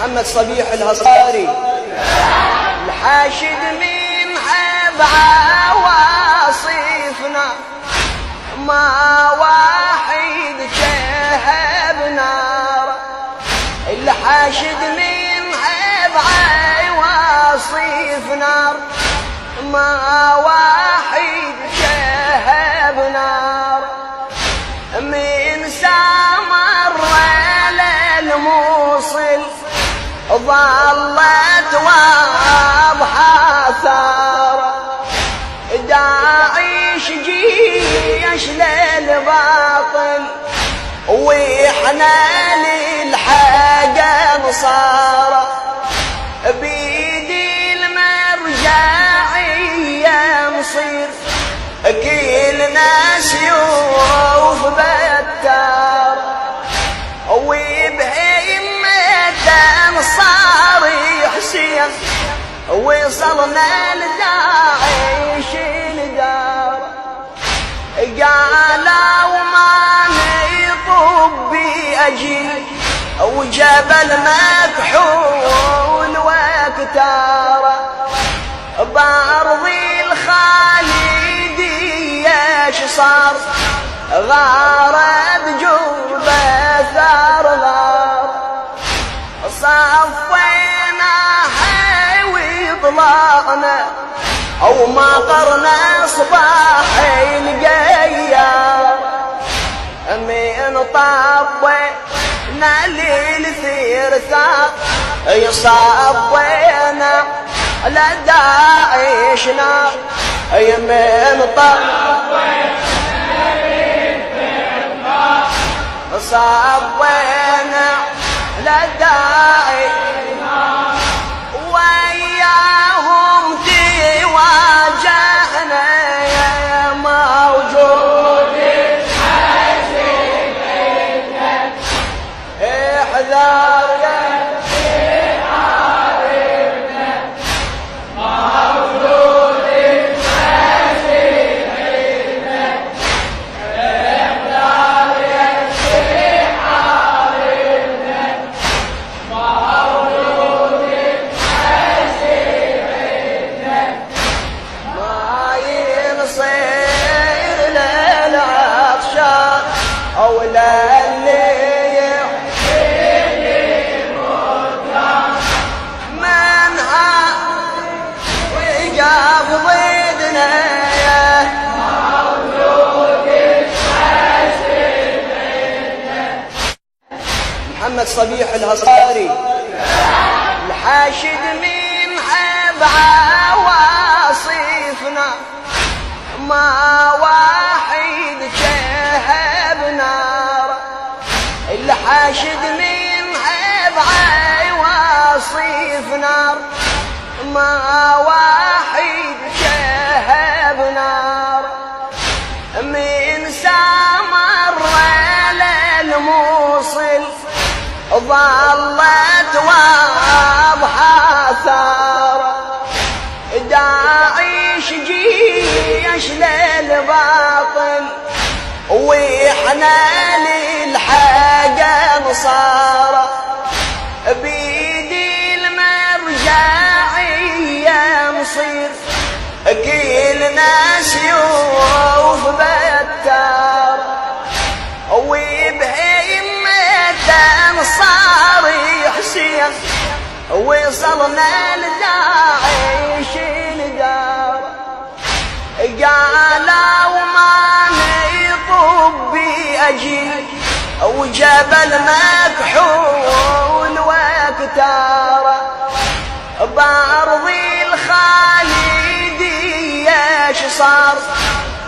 محمد صبيح الهصاري الحاشد من حب عواصفنا ما واحد شهب نار. الحاشد من حب عواصفنا ما واحد شهب نار. من سامر للموصل ظلت واضحة ثارة. داعش جيش للباطل واحنا للحق نصارى. بيدي المرجعية نصير كلنا سيوف بتار. وبهمة انصار حسين وصلنا لداعش الدار. قالوا ما نطب بأجيل وجبل مكحول وكتارة. بأرض الخالدية شصار غارت جوبة ثار غار. صفينا وطلعنا او ما قرنا صباح القيار. من طبينا للثرثاء يصبينا لداعشنا. من طبينا للثرثاء صبينا لداعشنا. وياهم تواجهنا يا موجود حسيبنا. احذر يا حبيبنا موجود حسيبنا. احذر يا حبيبنا موجود حسيبنا. ما ينصير للعطشان او للي يحكي المدان. منها ويقف ضدنا يا موجود حسيبنا. محمد صبيح الهصاري الحاشد من حب عواصفنا ما واحد شهب نار. الحاشد من حب عواصفنا ما واحد شهب نار. من سامر للموصل ظلت واضحة ثارة. داعش جيش للباطل واحنا للحق نصارى. بيدي المرجعية نصير كلنا سيوف بتار. وبهمة انصار حسين وصلنا لداعش الدار. قالوا ما نطب بأجيل وجبل مكحول وكتارة. بأرض الخالدية شصار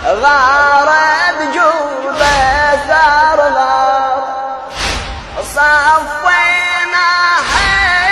غارت